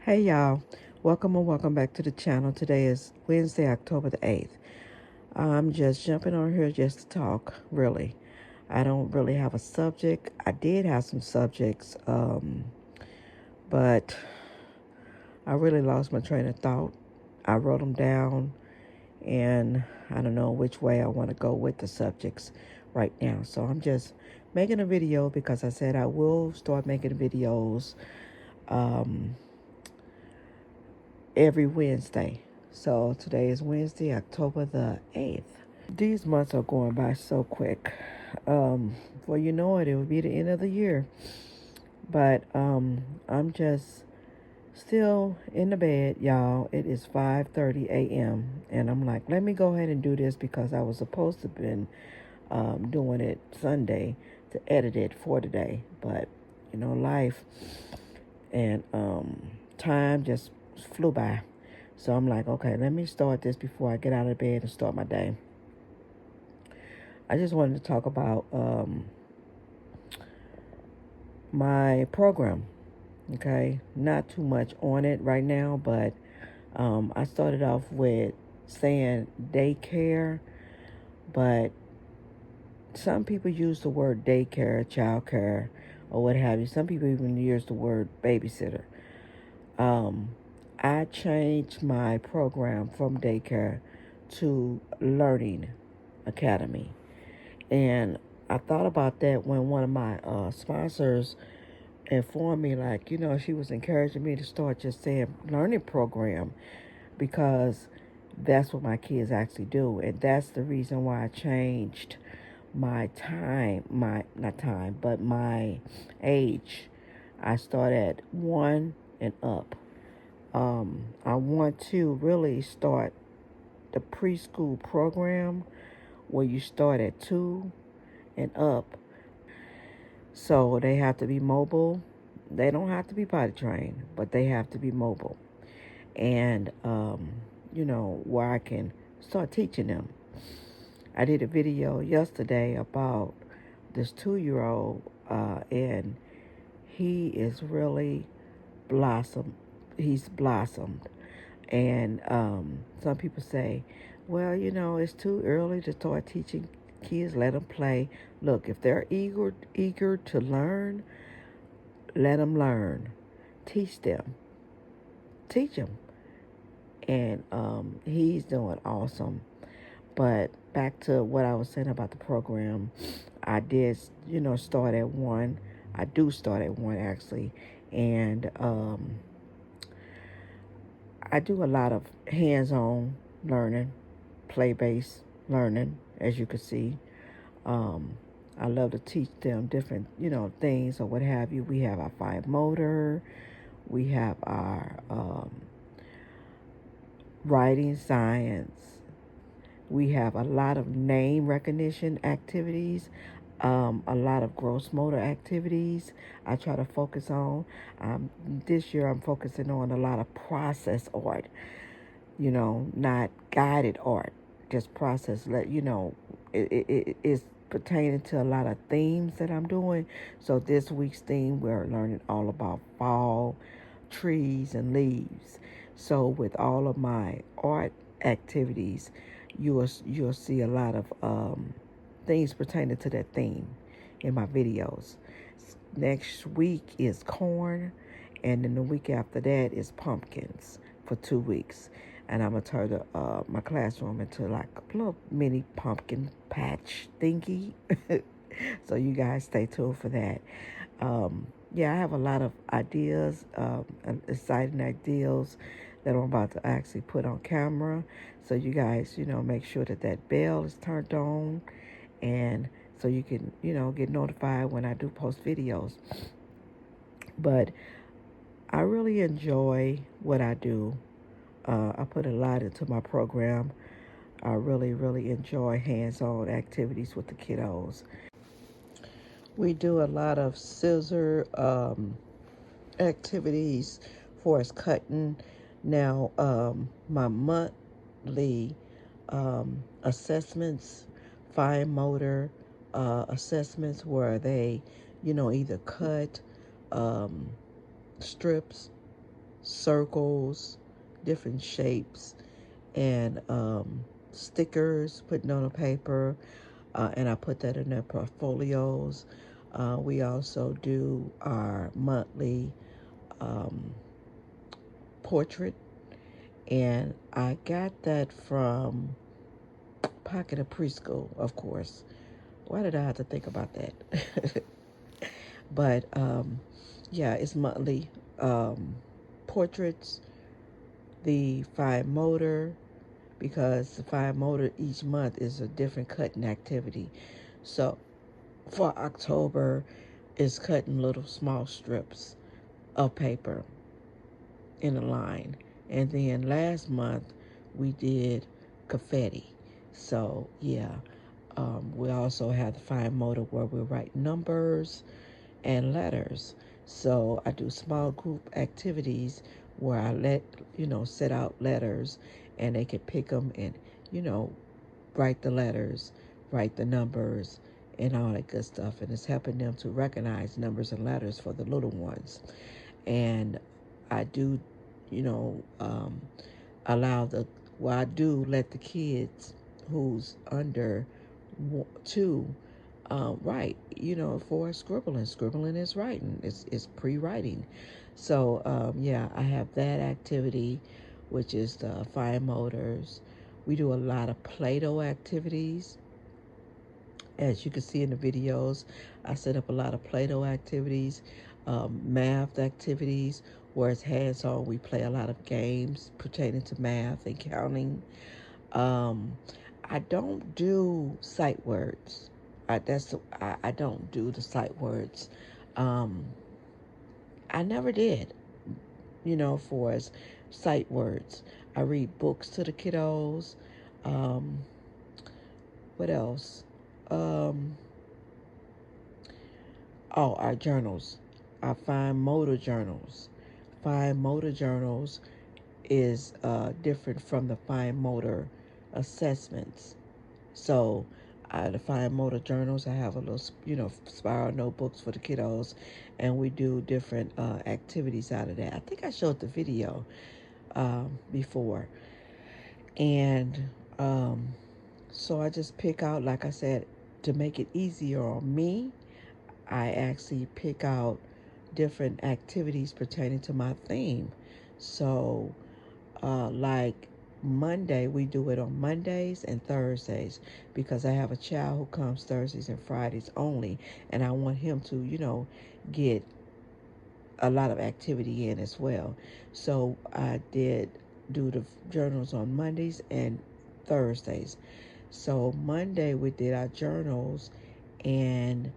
Hey y'all, welcome and welcome back to the channel. Today is Wednesday, October the 8th. I'm just jumping on here just to talk, really. I don't really have a subject. I did have some subjects, but I really lost my train of thought. I wrote them down, and I don't know which way I want to go with the subjects right now. So I'm just making a video because I said I will start making videos um, every Wednesday. So today is Wednesday, October the 8th. These months are going by so quick. Before you know it, it will be the end of the year. But I'm just still in the bed, y'all. It is 5:30 a.m. And I'm like, let me go ahead and do this because I was supposed to have been doing it Sunday to edit it for today. But, life and time just flew by. So I'm like, okay, let me start this before I get out of bed and start my day. I just wanted to talk about my program. Okay, not too much on it right now, but I started off with saying daycare, but some people use the word daycare, childcare, or what have you. Some people even use the word babysitter. Um, I changed my program from daycare to learning academy. And I thought about that when one of my sponsors informed me, like, she was encouraging me to start just saying learning program because that's what my kids actually do. And that's the reason why I changed my time, not time, but my age. I start at 1 and up. I want to really start the preschool program where you start at 2 and up. So they have to be mobile. They don't have to be potty trained, but they have to be mobile. And, where I can start teaching them. I did a video yesterday about this 2-year-old, and he is really blossomed. He's blossomed. And some people say, well, it's too early to start teaching kids. Let them play. Look, if they're eager to learn, let them learn. Teach them. Teach them. And he's doing awesome. But back to what I was saying about the program, I did, start at 1. I do start at 1 actually. And I do a lot of hands-on learning, play-based learning, as you can see. Um, I love to teach them different, things or what have you. We have our fine motor. We have our writing science. We have a lot of name recognition activities, a lot of gross motor activities I try to focus on. This year I'm focusing on a lot of process art, not guided art, just process. It's pertaining to a lot of themes that I'm doing. So this week's theme, we're learning all about fall, trees, and leaves. So with all of my art activities, you'll see a lot of things pertaining to that theme in my videos. Next week is corn, and then the week after that is pumpkins for 2 weeks. And I'm going to turn my classroom into like a little mini pumpkin patch thingy. So you guys stay tuned for that. Yeah, I have a lot of ideas, exciting ideas that I'm about to actually put on camera. So you guys, make sure that that bell is turned on, and so you can, get notified when I do post videos. But I really enjoy what I do. I put a lot into my program. I really, really enjoy hands-on activities with the kiddos. We do a lot of scissor activities for us cutting. Now, my monthly assessments, fine motor assessments, where they, either cut strips, circles, different shapes, and stickers putting on a paper, and I put that in their portfolios. We also do our monthly um, portrait, and I got that from Pocket of Preschool, of course. Why did I have to think about that? But yeah, it's monthly portraits, the fine motor, because the fine motor each month is a different cutting activity. So for October, it's cutting little small strips of paper in a line. And then last month, we did confetti. So yeah, we also have the fine motor where we write numbers and letters. So I do small group activities where I set out letters, and they can pick them and, you know, write the letters, write the numbers, and all that good stuff. And it's helping them to recognize numbers and letters for the little ones. And I do, you know, allow the, well, I do let the kids who's under 2 write, for scribbling. Scribbling is writing. It's pre-writing. So, yeah, I have that activity, which is the fine motors. We do a lot of Play-Doh activities. As you can see in the videos, I set up a lot of Play-Doh activities, math activities, where it's hands-on. We play a lot of games pertaining to math and counting. Um, I don't do sight words. I don't do the sight words. Um, I never did, for as sight words. I read books to the kiddos. Um, what else? Um, our journals. Our fine motor journals. Fine motor journals is different from the fine motor assessments. So, the fine motor journals, I have a little, spiral notebooks for the kiddos, and we do different activities out of that. I think I showed the video before. And so I just pick out, like I said, to make it easier on me, I actually pick out different activities pertaining to my theme. So, like Monday, we do it on Mondays and Thursdays, because I have a child who comes Thursdays and Fridays only, and I want him to, get a lot of activity in as well. So I did do the journals on Mondays and Thursdays. So Monday we did our journals, and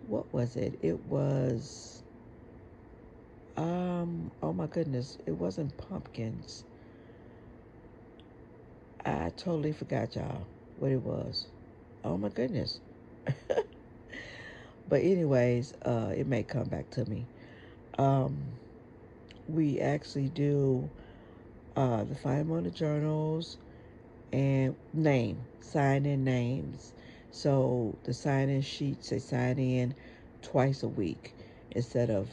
what was it? It was, oh my goodness, it wasn't pumpkins. I totally forgot, y'all, what it was. Oh my goodness. But anyways, it may come back to me. Um, we actually do the Five Minute Journals and sign in names. So the sign in sheets, they sign in twice a week instead of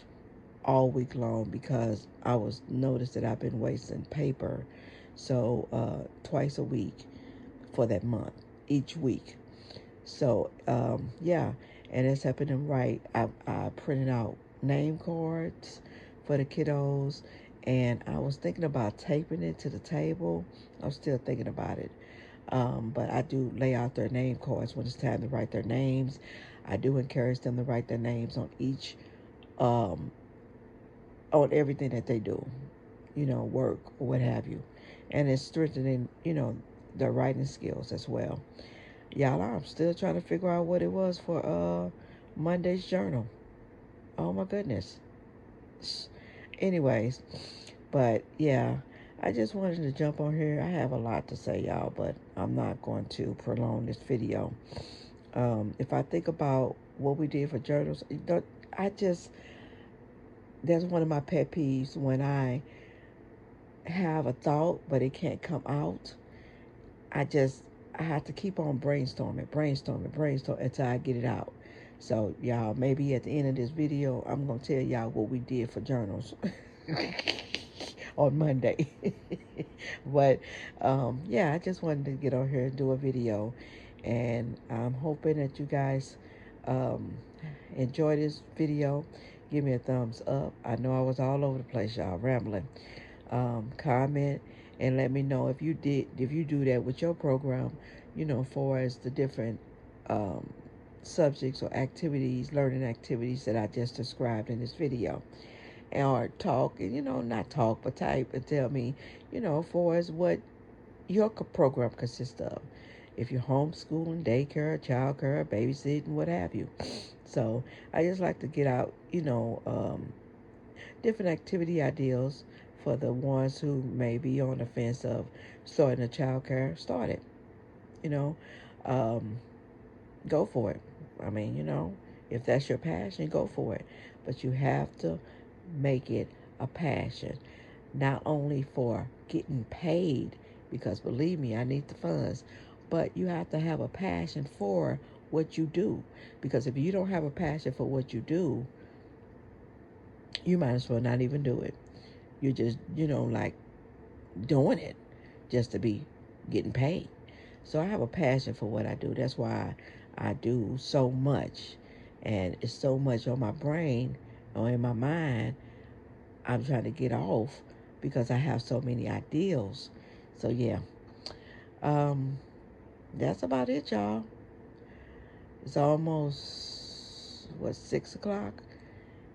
all week long, because I was noticed that I've been wasting paper. So twice a week for that month, each week. So yeah, and it's helping them write. I printed out name cards for the kiddos, and I was thinking about taping it to the table. I'm still thinking about it. But I do lay out their name cards when it's time to write their names. I do encourage them to write their names on each, um, on everything that they do, work or what have you. And it's strengthening, their writing skills as well. Y'all, I'm still trying to figure out what it was for Monday's journal. Oh my goodness. Anyways, but yeah, I just wanted to jump on here. I have a lot to say, y'all, but I'm not going to prolong this video. If I think about what we did for journals, I just, that's one of my pet peeves, when I have a thought but it can't come out. I have to keep on brainstorming until I get it out. So y'all, maybe at the end of this video, I'm gonna tell y'all what we did for journals. on Monday. But yeah, I just wanted to get on here and do a video, and I'm hoping that you guys um, enjoy this video. Give me a thumbs up. I know I was all over the place, y'all, rambling. Comment and let me know if you do that with your program, for as the different um, subjects or activities, learning activities that I just described in this video. Or talk, and not talk, but type and tell me, for as what your program consists of. If you're homeschooling, daycare, childcare, babysitting, what have you. So I just like to get out, different activity ideas for the ones who may be on the fence of starting a childcare. Start it, you know. Um, go for it. I mean, if that's your passion, go for it. But you have to make it a passion, not only for getting paid, because believe me, I need the funds, but you have to have a passion for what you do. Because if you don't have a passion for what you do, you might as well not even do it. You're just, like doing it just to be getting paid. So I have a passion for what I do. That's why I do so much. And it's so much on my brain or in my mind I'm trying to get off because I have so many ideals. So yeah. Um that's about it, y'all. It's almost 6 o'clock,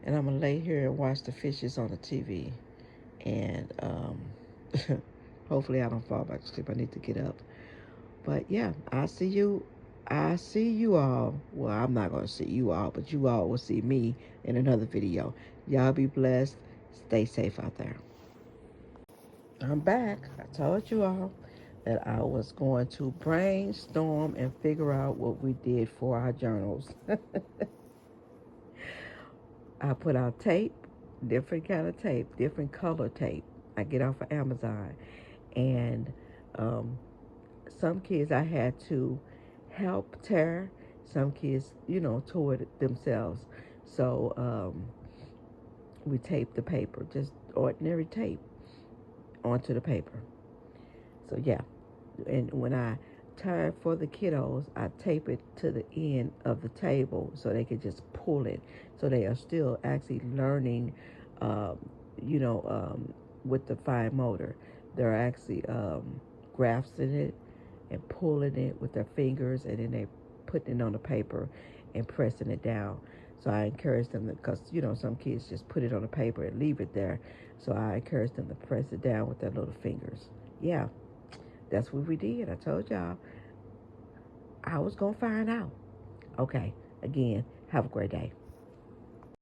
and I'm gonna lay here and watch the fishes on the TV. And hopefully I don't fall back to sleep. I need to get up. But yeah, I see you all. Well, I'm not going to see you all, but you all will see me in another video. Y'all be blessed. Stay safe out there. I'm back. I told you all that I was going to brainstorm and figure out what we did for our journals. I put out tape, different kind of tape, different color tape. I get off of Amazon. And um, some kids I had to help tear. Some kids, tore it themselves. So we taped the paper, just ordinary tape onto the paper. So yeah, and when I tear for the kiddos, I tape it to the end of the table so they can just pull it. So they are still actually learning, um, you know, um, with the fine motor. They're actually grasping it and pulling it with their fingers, and then they putting it on the paper and pressing it down. So I encourage them because some kids just put it on the paper and leave it there. So I encourage them to press it down with their little fingers. Yeah, that's what we did. I told y'all I was gonna find out. Okay, again, have a great day.